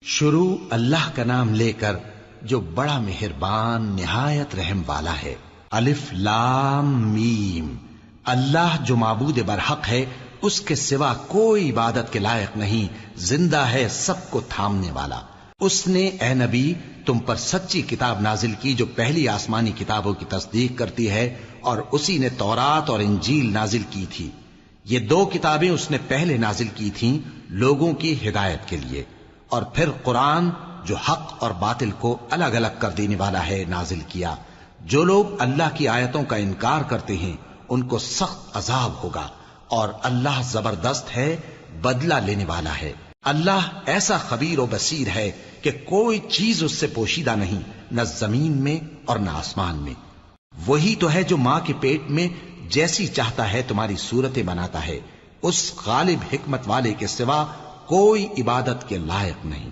شروع اللہ کا نام لے کر جو بڑا مہربان نہایت رحم والا ہے۔ الف لام میم، اللہ جو معبود برحق ہے اس کے سوا کوئی عبادت کے لائق نہیں، زندہ ہے سب کو تھامنے والا۔ اس نے اے نبی تم پر سچی کتاب نازل کی جو پہلی آسمانی کتابوں کی تصدیق کرتی ہے، اور اسی نے تورات اور انجیل نازل کی تھی۔ یہ دو کتابیں اس نے پہلے نازل کی تھیں لوگوں کی ہدایت کے لیے، اور پھر قرآن جو حق اور باطل کو الگ الگ کر دینے والا ہے نازل کیا۔ جو لوگ اللہ کی آیتوں کا انکار کرتے ہیں ان کو سخت عذاب ہوگا، اور اللہ زبردست ہے، بدلہ لینے والا ہے۔ اللہ ایسا خبیر و بصیر ہے کہ کوئی چیز اس سے پوشیدہ نہیں، نہ زمین میں اور نہ آسمان میں۔ وہی تو ہے جو ماں کے پیٹ میں جیسی چاہتا ہے تمہاری صورتیں بناتا ہے، اس غالب حکمت والے کے سوا کوئی عبادت کے لائق نہیں۔